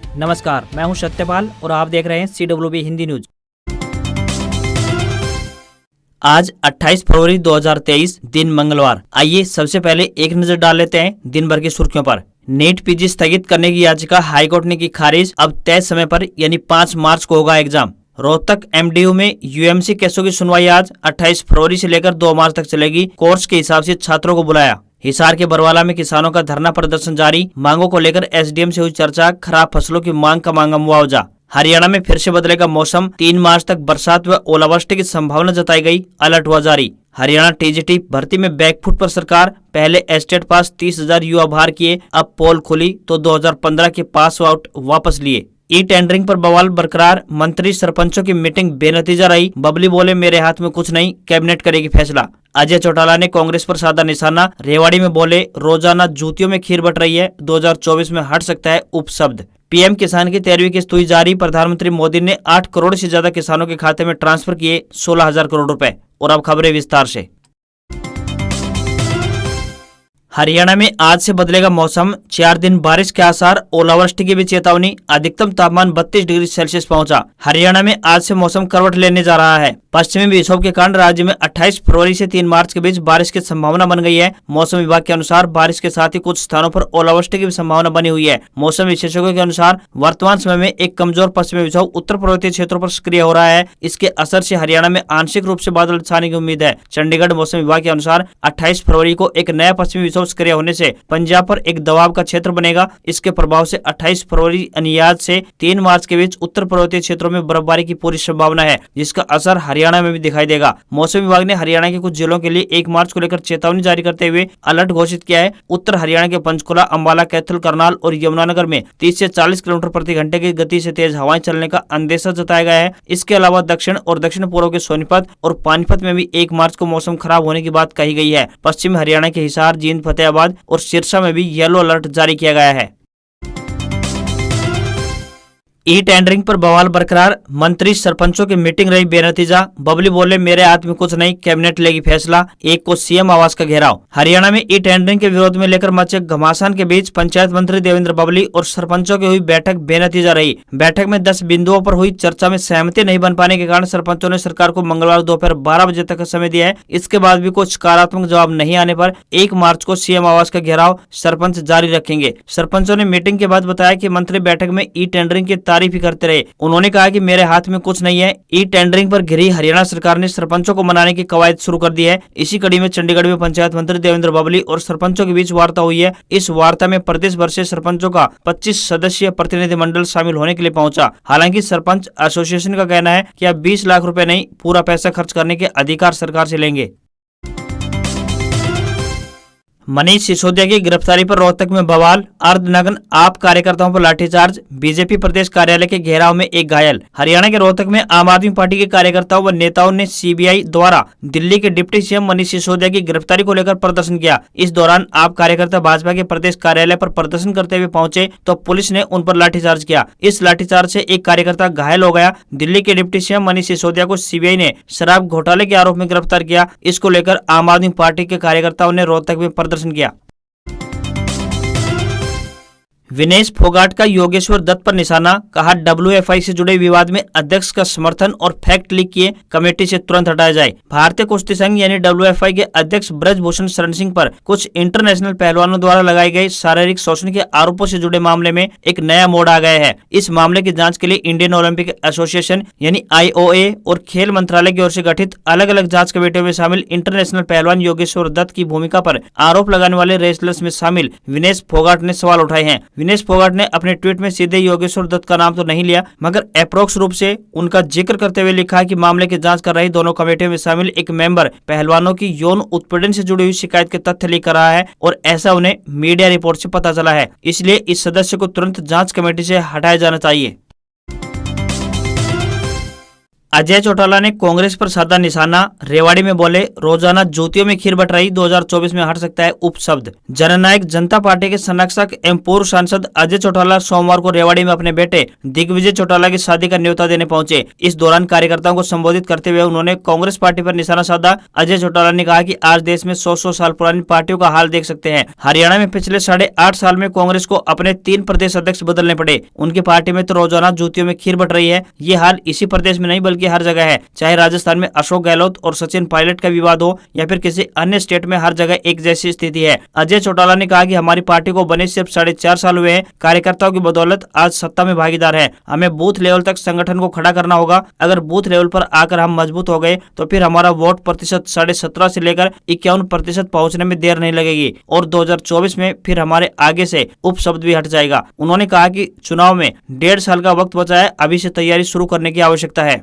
नमस्कार, मैं हूं सत्यपाल और आप देख रहे हैं CWB हिंदी न्यूज। आज 28 फरवरी 2023 दिन मंगलवार। आइए सबसे पहले एक नजर डाल लेते हैं दिन भर की सुर्खियों पर। नीट पीजी स्थगित करने की याचिका हाईकोर्ट ने की खारिज। अब तय समय पर यानी 5 मार्च को होगा एग्जाम। रोहतक MDU में UMC केसों की सुनवाई आज 28 फरवरी से लेकर 2 मार्च तक चलेगी। कोर्स के हिसाब से छात्रों को बुलाया। हिसार के बरवाला में किसानों का धरना प्रदर्शन जारी। मांगों को लेकर SDM से हुई चर्चा। खराब फसलों की मांग का मांगा मुआवजा। हरियाणा में फिर से बदलेगा मौसम। 3 मार्च तक बरसात व ओलावृष्टि की संभावना जताई गई। अलर्ट हुआ जारी। हरियाणा TGT भर्ती में बैकफुट पर सरकार। पहले एस्टेट पास 30,000 युवा बाहर किए। अब पोल खुली तो 2015 के पास आउट वापस लिए। टेंडरिंग पर बवाल बरकरार। मंत्री सरपंचों की मीटिंग बेनतीजा रही। बबली बोले मेरे हाथ में कुछ नहीं, कैबिनेट करेगी फैसला। अजय चौटाला ने कांग्रेस पर साधा निशाना। रेवाड़ी में बोले रोजाना जूतियों में खीर बट रही है, 2024 में हट सकता है उपशब्द। PM किसान की 13वीं किस्त हुई जारी। प्रधानमंत्री मोदी ने 8 करोड़ से ज्यादा किसानों के खाते में ट्रांसफर किए 16,000 करोड़ रुपए। और अब खबरें विस्तार से। हरियाणा में आज से बदलेगा मौसम। 4 दिन बारिश के आसार। ओलावृष्टि की भी चेतावनी। अधिकतम तापमान 32 डिग्री सेल्सियस पहुंचा। हरियाणा में आज से मौसम करवट लेने जा रहा है। पश्चिमी विक्षोभ के कारण राज्य में 28 फरवरी से 3 मार्च के बीच बारिश की संभावना बन गई है। मौसम विभाग के अनुसार बारिश के साथ ही कुछ स्थानों पर ओलावृष्टि की भी संभावना बनी हुई है। मौसम विशेषज्ञों के अनुसार वर्तमान समय में एक कमजोर पश्चिमी विक्षोभ उत्तर पर्वतीय क्षेत्रों पर सक्रिय हो रहा है। इसके असर से हरियाणा में आंशिक रूप से बादल छाने की उम्मीद है। चंडीगढ़ मौसम विभाग के अनुसार 28 फरवरी को एक नया पश्चिमी विक्षोभ सक्रिय होने से पंजाब पर एक दबाव का क्षेत्र बनेगा। इसके प्रभाव से 28 फरवरी यानी से 3 मार्च के बीच उत्तर पर्वतीय क्षेत्रों में बर्फबारी की पूरी संभावना है, जिसका असर हरियाणा में भी दिखाई देगा। मौसम विभाग ने हरियाणा के कुछ जिलों के लिए 1 मार्च को लेकर चेतावनी जारी करते हुए अलर्ट घोषित किया है। उत्तर हरियाणा के पंचकुला, अंबाला, कैथल, करनाल और यमुनानगर में 30 से 40 किलोमीटर प्रति घंटे की गति से तेज हवाएं चलने का अंदेशा जताया गया है। इसके अलावा दक्षिण और दक्षिण पूर्व के सोनीपत और पानीपत में भी 1 मार्च को मौसम खराब होने की बात कही गई है। पश्चिम हरियाणा के हिसार, जींद, फतेहाबाद और सिरसा में भी येलो अलर्ट जारी किया गया है। टेंडरिंग पर बवाल बरकरार। मंत्री सरपंचों की मीटिंग रही बेनतीजा। बबली बोले मेरे हाथ में कुछ नहीं, कैबिनेट लेगी फैसला। 1 को CM आवास का घेराव। हरियाणा में टेंडरिंग के विरोध में लेकर मचे घमासान के बीच पंचायत मंत्री देवेंद्र बबली और सरपंचों की हुई बैठक बेनतीजा रही। बैठक में 10 बिंदुओं पर हुई चर्चा में सहमति नहीं बन पाने के कारण सरपंचों ने सरकार को मंगलवार दोपहर 12 बजे तक का समय दिया है। इसके बाद भी कोई सकारात्मक जवाब नहीं आने पर 1 मार्च को CM आवास का घेराव सरपंच जारी रखेंगे। सरपंचों ने मीटिंग के बाद बताया कि मंत्री बैठक में टेंडरिंग की तारीफ ही करते रहे। उन्होंने कहा कि मेरे हाथ में कुछ नहीं है। टेंडरिंग पर घिरी हरियाणा सरकार ने सरपंचों को मनाने की कवायद शुरू कर दी है। इसी कड़ी में चंडीगढ़ में पंचायत मंत्री देवेंद्र बबली और सरपंचों के बीच वार्ता हुई है। इस वार्ता में प्रदेश भर से सरपंचों का 25 सदस्यीय प्रतिनिधिमंडल शामिल होने के लिए पहुंचा। हालांकि सरपंच एसोसिएशन का कहना है कि अब 20 लाख रुपए नहीं, पूरा पैसा खर्च करने के अधिकार सरकार से लेंगे। मनीष सिसोदिया की गिरफ्तारी पर रोहतक में बवाल। अर्धनग्न आप कार्यकर्ताओं पर लाठीचार्ज। बीजेपी प्रदेश कार्यालय के घेराव में एक घायल। हरियाणा के रोहतक में आम आदमी पार्टी के कार्यकर्ताओं व नेताओं ने CBI द्वारा दिल्ली के डिप्टी CM मनीष सिसोदिया की गिरफ्तारी को लेकर प्रदर्शन किया। इस दौरान आप कार्यकर्ता भाजपा के प्रदेश कार्यालय पर प्रदर्शन करते हुए पहुंचे तो पुलिस ने उन पर लाठीचार्ज किया। इस लाठीचार्ज से एक कार्यकर्ता घायल हो गया। दिल्ली के डिप्टी CM मनीष सिसोदिया को CBI ने शराब घोटाले के आरोप में गिरफ्तार किया। इसको लेकर आम आदमी पार्टी के कार्यकर्ताओं ने रोहतक में प्रदर्शन किया। विनेश फोगाट का योगेश्वर दत्त पर निशाना। कहा WFI से जुड़े विवाद में अध्यक्ष का समर्थन और फैक्ट लीक किए, कमेटी से तुरंत हटाया जाए। भारतीय कुश्ती संघ यानी WFI के अध्यक्ष ब्रजभूषण शरण सिंह पर कुछ इंटरनेशनल पहलवानों द्वारा लगाए गए शारीरिक शोषण के आरोपों से जुड़े मामले में एक नया मोड़ आ गया है। इस मामले की जांच के लिए इंडियन ओलंपिक एसोसिएशन यानी IOA और खेल मंत्रालय की ओर से गठित अलग अलग जांच कमेटियों में शामिल इंटरनेशनल पहलवान योगेश्वर दत्त की भूमिका पर आरोप लगाने वाले रेसलर्स में शामिल विनेश फोगाट ने सवाल उठाए हैं। विनेश फोगाट ने अपने ट्वीट में सीधे योगेश्वर दत्त का नाम तो नहीं लिया, मगर अप्रोक्स रूप से उनका जिक्र करते हुए लिखा कि मामले की जांच कर रही दोनों कमेटियों में शामिल एक मेंबर पहलवानों की यौन उत्पीड़न से जुड़ी हुई शिकायत के तथ्य लीक कर रहा है और ऐसा उन्हें मीडिया रिपोर्ट से पता चला है। इसलिए इस सदस्य को तुरंत जांच कमेटी से हटाया जाना चाहिए। अजय चौटाला ने कांग्रेस पर साधा निशाना, रेवाड़ी में बोले रोजाना जूतियों में खीर बट रही, 2024 में हट सकता है उपशब्द। जननायक जनता पार्टी के संरक्षक एवं पूर्व सांसद अजय चौटाला सोमवार को रेवाड़ी में अपने बेटे दिग्विजय चौटाला की शादी का न्योता देने पहुंचे। इस दौरान कार्यकर्ताओं को संबोधित करते हुए उन्होंने कांग्रेस पार्टी पर निशाना साधा। अजय चौटाला ने कहा कि आज देश में 100 साल पुरानी पार्टियों का हाल देख सकते हैं। हरियाणा में पिछले 8.5 साल में कांग्रेस को अपने 3 प्रदेश अध्यक्ष बदलने पड़े। उनकी पार्टी में तो रोजाना जूतियों में खीर बट रही है। ये हाल इसी प्रदेश में नहीं बल्कि हर जगह है। चाहे राजस्थान में अशोक गहलोत और सचिन पायलट का विवाद हो या फिर किसी अन्य स्टेट में, हर जगह एक जैसी स्थिति है। अजय चौटाला ने कहा कि हमारी पार्टी को बने सिर्फ 4.5 साल हुए हैं। कार्यकर्ताओं की बदौलत आज सत्ता में भागीदार है। हमें बूथ लेवल तक संगठन को खड़ा करना होगा। अगर बूथ लेवल पर आकर हम मजबूत हो गए तो फिर हमारा वोट प्रतिशत 17.5 से लेकर 51% पहुंचने में देर नहीं लगेगी और 2024 में फिर हमारे आगे से उपशब्द भी हट जाएगा। उन्होंने कहा कि चुनाव में 1.5 साल का वक्त बचा है, अभी से तैयारी शुरू करने की आवश्यकता है।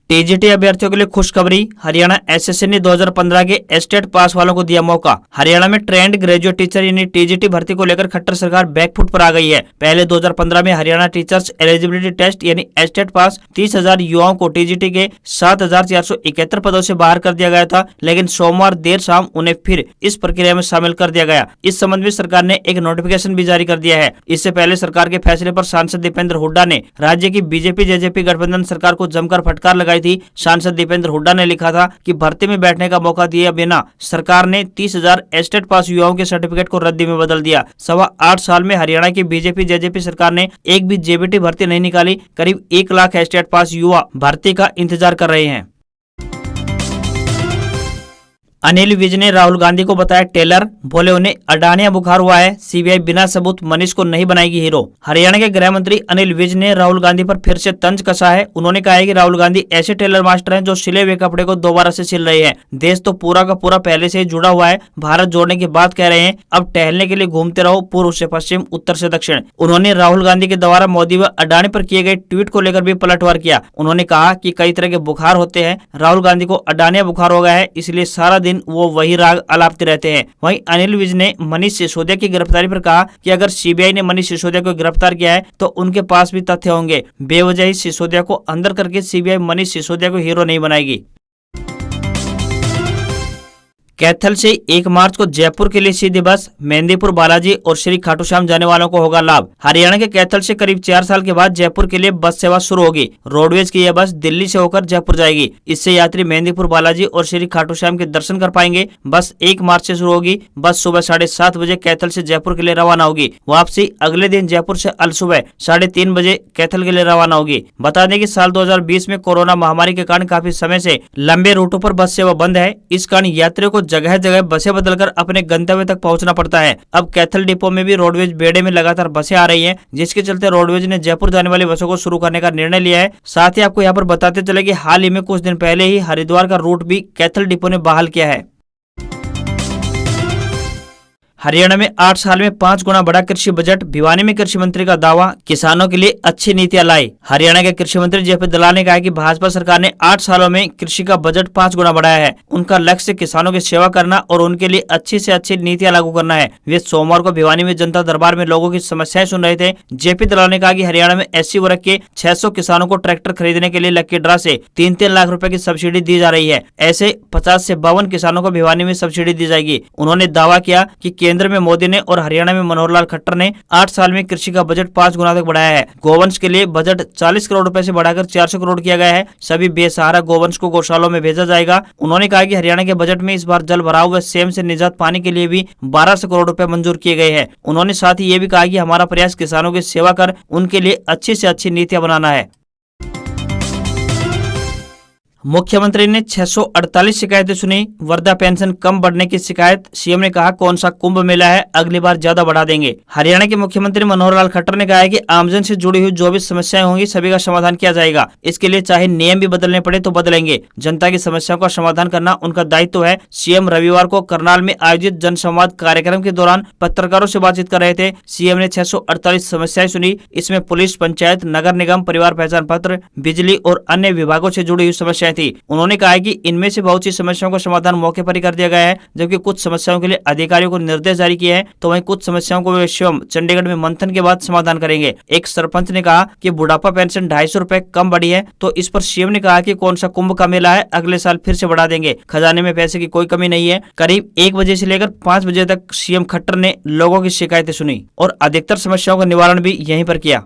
टीजीटी अभ्यर्थियों के लिए खुशखबरी, हरियाणा एसएससी ने 2015 के एस्टेट पास वालों को दिया मौका। हरियाणा में ट्रेंड ग्रेजुएट टीचर यानी टीजीटी भर्ती को लेकर खट्टर सरकार बैकफुट पर आ गई है। पहले 2015 में हरियाणा टीचर्स एलिजिबिलिटी टेस्ट यानी एस्टेट पास 30,000 युवाओं को टीजीटी के 7,471 पदों से बाहर कर दिया गया था, लेकिन सोमवार देर शाम उन्हें फिर इस प्रक्रिया में शामिल कर दिया गया। इस संबंध में सरकार ने एक नोटिफिकेशन भी जारी कर दिया है। इससे पहले सरकार के फैसले पर सांसद दीपेंद्र हुड्डा ने राज्य की बीजेपी जेजेपी गठबंधन सरकार को जमकर फटकार लगाई थी। सांसद दीपेंद्र हुड्डा ने लिखा था कि भर्ती में बैठने का मौका दिए बिना सरकार ने 30,000 एस्टेट पास युवाओं के सर्टिफिकेट को रद्दी में बदल दिया। 8.25 साल में हरियाणा की बीजेपी जेजेपी सरकार ने एक भी जेबीटी भर्ती नहीं निकाली। करीब 1 लाख एस्टेट पास युवा भर्ती का इंतजार कर रहे हैं। अनिल विज ने राहुल गांधी को बताया टेलर, बोले उन्हें अडानिया बुखार हुआ है, सीबीआई बिना सबूत मनीष को नहीं बनाएगी हीरो। हरियाणा के गृह मंत्री अनिल विज ने राहुल गांधी पर फिर से तंज कसा है। उन्होंने कहा है कि राहुल गांधी ऐसे टेलर मास्टर हैं जो सिले हुए कपड़े को दोबारा से सिल रहे हैं। देश तो पूरा का पूरा पहले से ही जुड़ा हुआ है। भारत जोड़ने की बात कह रहे हैं, अब टहलने के लिए घूमते रहो, पूर्व से पश्चिम, उत्तर से दक्षिण। उन्होंने राहुल गांधी के द्वारा मोदी व अडानी पर किए गए ट्वीट को लेकर भी पलटवार किया। उन्होंने कहा कि कई तरह के बुखार होते हैं, राहुल गांधी को अडानिया बुखार हो गया है, इसलिए सारा दिन वो वही राग अलापते रहते हैं। वहीं अनिल विज ने मनीष सिसोदिया की गिरफ्तारी पर कहा कि अगर सीबीआई ने मनीष सिसोदिया को गिरफ्तार किया है तो उनके पास भी तथ्य होंगे। बेवजह ही सिसोदिया को अंदर करके सीबीआई मनीष सिसोदिया को हीरो नहीं बनाएगी। कैथल से 1 मार्च को जयपुर के लिए सीधी बस, मेहंदीपुर बालाजी और श्री खाटू श्याम जाने वालों को होगा लाभ। हरियाणा के कैथल से करीब 4 साल के बाद जयपुर के लिए बस सेवा शुरू होगी। रोडवेज की यह बस दिल्ली से होकर जयपुर जाएगी। इससे यात्री मेहंदीपुर बालाजी और श्री खाटू श्याम के दर्शन कर पाएंगे। बस 1 मार्च से शुरू होगी। बस सुबह 7:30 बजे कैथल से जयपुर के लिए रवाना होगी। वापसी अगले दिन जयपुर से अल सुबह 3:30 बजे कैथल के लिए रवाना होगी। बता दें कि साल 2020 में कोरोना महामारी के कारण काफी समय से लंबे रूटों पर बस सेवा बंद है। इस कारण यात्रियों को जगह जगह बसें बदलकर अपने गंतव्य तक पहुंचना पड़ता है। अब कैथल डिपो में भी रोडवेज बेड़े में लगातार बसें आ रही हैं, जिसके चलते रोडवेज ने जयपुर जाने वाली बसों को शुरू करने का निर्णय लिया है। साथ ही आपको यहाँ पर बताते चले कि हाल ही में कुछ दिन पहले ही हरिद्वार का रूट भी कैथल डिपो ने बहाल किया है। हरियाणा में 8 साल में 5 गुना बढ़ा कृषि बजट, भिवानी में कृषि मंत्री का दावा, किसानों के लिए अच्छी नीतियां लाई। हरियाणा के कृषि मंत्री जेपी दलाल ने कहा कि भाजपा सरकार ने 8 सालों में कृषि का बजट 5 गुना बढ़ाया है। उनका लक्ष्य किसानों की सेवा करना और उनके लिए अच्छी से अच्छी नीतियां लागू करना है। वे सोमवार को भिवानी में जनता दरबार में लोगों की समस्याएं सुन रहे थे। जेपी दलाल ने कहा कि हरियाणा में SC वर्ग के 600 किसानों को ट्रैक्टर खरीदने के लिए लकी ड्रा से 3-3 लाख रुपए की सब्सिडी दी जा रही है। ऐसे 50 से 52 किसानों को भिवानी में सब्सिडी दी जाएगी। उन्होंने दावा किया कि केंद्र में मोदी ने और हरियाणा में मनोहर लाल खट्टर ने 8 साल में कृषि का बजट 5 गुना तक बढ़ाया है। गोवंश के लिए बजट 40 करोड़ रुपए से बढ़ाकर 400 करोड़ किया गया है। सभी बेसहारा गोवंश को गौशालों में भेजा जाएगा। उन्होंने कहा कि हरियाणा के बजट में इस बार जल भराव व सेम से निजात पाने के लिए भी 1200 करोड़ रुपए मंजूर किए गए हैं। उन्होंने साथ ही ये भी कहा कि हमारा प्रयास किसानों की सेवा कर उनके लिए अच्छी से अच्छी नीतियां बनाना है। मुख्यमंत्री ने 648 शिकायतें सुनी, वृद्धा पेंशन कम बढ़ने की शिकायत, सीएम ने कहा कौन सा कुंभ मेला है, अगली बार ज्यादा बढ़ा देंगे। हरियाणा के मुख्यमंत्री मनोहर लाल खट्टर ने कहा है कि आमजन से जुड़ी हुई जो भी समस्याएं होंगी सभी का समाधान किया जाएगा। इसके लिए चाहे नियम भी बदलने पड़े तो बदलेंगे। जनता की समस्याओं का समाधान करना उनका दायित्व है। सीएम रविवार को करनाल में आयोजित जनसंवाद कार्यक्रम के दौरान पत्रकारों से बातचीत कर रहे थे। सीएम ने 648 समस्याएं सुनी। इसमें पुलिस, पंचायत, नगर निगम, परिवार पहचान पत्र, बिजली और अन्य विभागों से जुड़ी हुई समस्याएं थी। थी। उन्होंने कहा है कि इनमें से बहुत सी समस्याओं का समाधान मौके पर ही कर दिया गया है, जबकि कुछ समस्याओं के लिए अधिकारियों को निर्देश जारी किए हैं, तो वहीं कुछ समस्याओं को वे स्वयं चंडीगढ़ में मंथन के बाद समाधान करेंगे। एक सरपंच ने कहा कि बुढ़ापा पेंशन 250 रुपए कम बढ़ी है, तो इस पर सीएम ने कहा कि कौन सा कुंभ का मेला है, अगले साल फिर से बढ़ा देंगे, खजाने में पैसे की कोई कमी नहीं है। करीब 1 बजे से लेकर 5 बजे तक सीएम खट्टर ने लोगों की शिकायतें सुनी और अधिकतर समस्याओं का निवारण भी यहीं पर किया।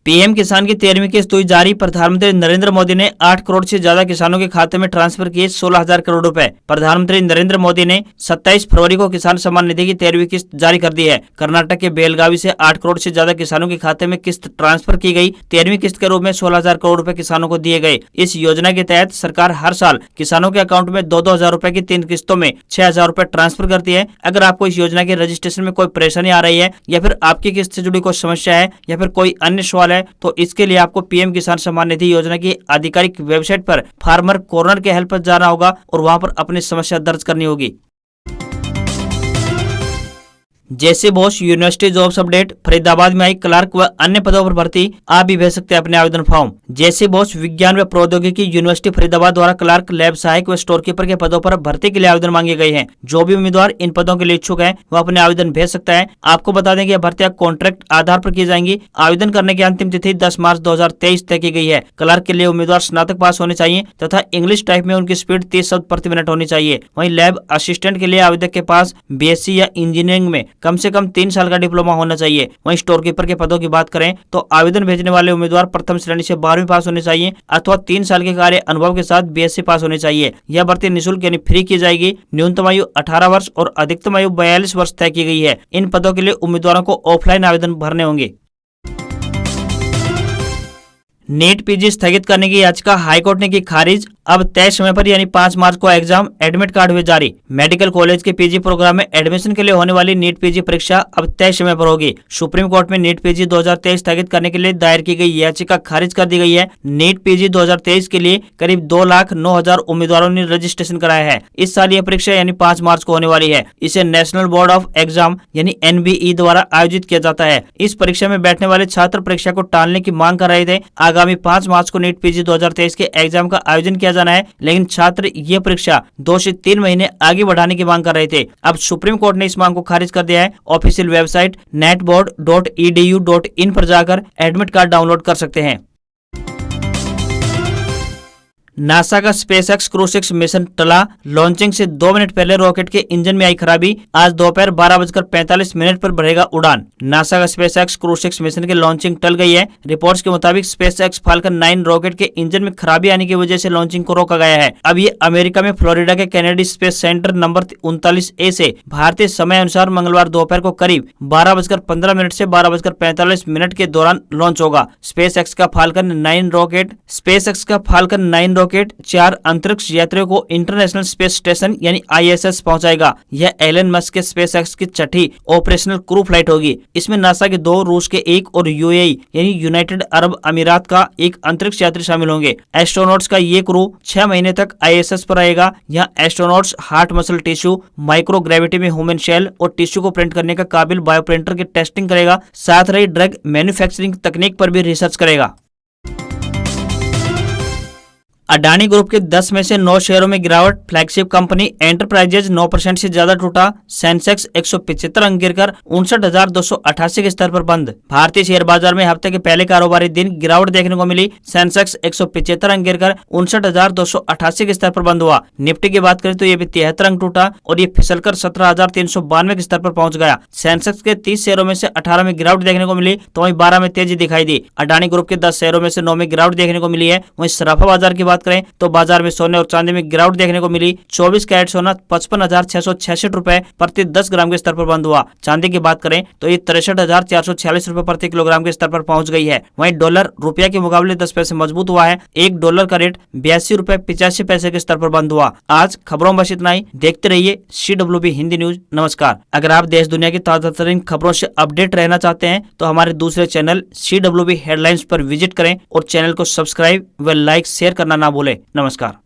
पीएम किसान की 13वीं किस्त हुई जारी। प्रधानमंत्री नरेंद्र मोदी ने 8 करोड़ से ज्यादा किसानों के खाते में ट्रांसफर किए 16,000 करोड़ रुपए। प्रधानमंत्री नरेंद्र मोदी ने 27 फरवरी को किसान सम्मान निधि की 13वीं किस्त जारी कर दी है। कर्नाटक के बेलगावी से 8 करोड़ से ज्यादा किसानों के खाते में किस्त ट्रांसफर की गई। 13वीं किस्त के रूप में 16,000 करोड़ रुपए किसानों को दिए गए। इस योजना के तहत सरकार हर साल किसानों के अकाउंट में 2-2 हजार रुपए की 3 किस्तों में 6,000 रुपए ट्रांसफर करती है। अगर आपको इस योजना के रजिस्ट्रेशन में कोई परेशानी आ रही है, या फिर आपकी किस्त से जुड़ी कोई समस्या है, या फिर कोई अन्य सवाल है, तो इसके लिए आपको पीएम किसान सम्मान निधि योजना की आधिकारिक वेबसाइट पर फार्मर कॉर्नर के हेल्प पर जाना होगा और वहां पर अपनी समस्या दर्ज करनी होगी। जैसे Bose university jobs update. Faridabad में आई क्लर्क व अन्य पदों पर भर्ती, आप भी भेज सकते हैं अपने आवेदन फॉर्म। जैसे बोस विज्ञान व प्रौद्योगिकी यूनिवर्सिटी फरीदाबाद द्वारा क्लर्क, लैब सहायक व स्टोर कीपर के पदों पर भर्ती के लिए आवेदन मांगे गए हैं। जो भी उम्मीदवार इन पदों के लिए इच्छुक है वह अपने आवेदन भेज सकता है। आपको बता दें कि भर्तियां कॉन्ट्रैक्ट आधार पर की जाएंगी। आवेदन करने की अंतिम तिथि 10 मार्च 2023 तय की गई है। क्लर्क के लिए उम्मीदवार स्नातक पास होने चाहिए तथा इंग्लिश टाइप में उनकी स्पीड 30 शब्द प्रति मिनट होनी चाहिए। वहीं लैब असिस्टेंट के लिए आवेदक के पास बीएससी या इंजीनियरिंग में कम से कम 3 साल का डिप्लोमा होना चाहिए। वहीं स्टोर कीपर के पदों की बात करें तो आवेदन भेजने वाले उम्मीदवार प्रथम श्रेणी से 12वीं पास होने चाहिए अथवा 3 साल के कार्य अनुभव के साथ बीएससी पास होने चाहिए। यह भर्ती निःशुल्क यानी फ्री की जाएगी। न्यूनतम आयु 18 वर्ष और अधिकतम आयु 42 वर्ष तय की गई है। इन पदों के लिए उम्मीदवारों को ऑफलाइन आवेदन भरने होंगे। नीट पीजी स्थगित करने की याचिका हाईकोर्ट ने की खारिज। अब तय समय पर यानी 5 मार्च को एग्जाम, एडमिट कार्ड हुए जारी। मेडिकल कॉलेज के पीजी प्रोग्राम में एडमिशन के लिए होने वाली नीट पीजी परीक्षा अब तय समय पर होगी। सुप्रीम कोर्ट में नीट पीजी 2023 स्थगित करने के लिए दायर की गई याचिका खारिज कर दी गई है। नीट पीजी 2023 के लिए करीब 2,09,000 उम्मीदवारों ने रजिस्ट्रेशन कराया है। इस साल यह परीक्षा यानी 5 मार्च को होने वाली है। इसे नेशनल बोर्ड ऑफ एग्जाम यानी NBE द्वारा आयोजित किया जाता है। इस परीक्षा में बैठने वाले छात्र परीक्षा को टालने की मांग कर रहे थे। आगामी 5 मार्च को नीट पीजी 2023 के एग्जाम का आयोजन किया जाना है, लेकिन छात्र ये परीक्षा 2 से 3 महीने आगे बढ़ाने की मांग कर रहे थे। अब सुप्रीम कोर्ट ने इस मांग को खारिज कर दिया है। ऑफिशियल वेबसाइट netboard.edu.in पर जाकर एडमिट कार्ड डाउनलोड कर सकते हैं। नासा का SpaceX क्रू 6 मिशन टला। लॉन्चिंग से 2 मिनट पहले रॉकेट के इंजन में आई खराबी। आज दोपहर 12:45 पर बढ़ेगा उड़ान। नासा का SpaceX क्रू 6 मिशन की लॉन्चिंग टल गई है। रिपोर्ट्स के मुताबिक SpaceX फाल्कन 9 रॉकेट के इंजन में खराबी आने की वजह से लॉन्चिंग को रोका गया है। अब ये अमेरिका में फ्लोरिडा के Kennedy space centre number 39A से भारतीय समय अनुसार मंगलवार दोपहर को करीब 12:15 से 12:45 के दौरान लॉन्च होगा। SpaceX का फाल्कन 9 रॉकेट 4 अंतरिक्ष यात्रियों को इंटरनेशनल स्पेस स्टेशन यानी ISS पहुंचाएगा। यह एलन मस्क के SpaceX की छठी ऑपरेशनल क्रू फ्लाइट होगी। इसमें नासा के 2, रूस के 1 और UAE यानी यूनाइटेड अरब अमीरात का 1 अंतरिक्ष यात्री शामिल होंगे। एस्ट्रोनॉट्स का ये क्रू 6 महीने तक ISS पर रहेगा। यहाँ astronauts heart muscle tissue, microgravity में ह्यूमन सेल और टिश्यू को प्रिंट करने का काबिल बायोप्रिंटर की टेस्टिंग करेगा। साथ ही ड्रग मैन्युफैक्चरिंग तकनीक पर भी रिसर्च करेगा। अडानी ग्रुप के 10 में से 9 शेयरों में गिरावट। फ्लैगशिप कंपनी एंटरप्राइजेज 9% से ज्यादा टूटा। सेंसेक्स 175 अंक गिरकर 59,288 के स्तर पर बंद। भारतीय शेयर बाजार में हफ्ते के पहले कारोबारी दिन गिरावट देखने को मिली। सेंसेक्स 175 अंक गिरकर 59,288 के स्तर पर बंद हुआ। निफ्टी की बात करें तो ये भी 73 अंक टूटा और ये फिसलकर 17,392 के स्तर पर पहुंच गया। सेंसेक्स के 30 शेयरों में से 18 में गिरावट देखने को मिली तो वहीं 12 में तेजी दिखाई दी। अडानी ग्रुप के 10 शेयरों में से 9 में गिरावट देखने को मिली है। वहीं सराफा बाजार की बात करें तो बाजार में सोने और चांदी में गिरावट देखने को मिली। 24 कैरेट सोना 55,666 रुपए प्रति 10 ग्राम के स्तर पर बंद हुआ। चांदी की बात करें तो ये 63,446 रुपए प्रति किलोग्राम के स्तर पर पहुंच गई है। वहीं डॉलर रुपया के मुकाबले 10 पैसे मजबूत हुआ है। $1 का रेट 82 रुपए 85 पैसे के स्तर पर बंद हुआ। आज खबरों में बस इतना ही। देखते रहिए CWB हिंदी न्यूज। नमस्कार। अगर आप देश दुनिया की ताजा तरीन खबरों से अपडेट रहना चाहते हैं तो हमारे दूसरे चैनल CWB हेडलाइंस पर विजिट करें और चैनल को सब्सक्राइब व लाइक शेयर करना ना भूलें। नमस्कार।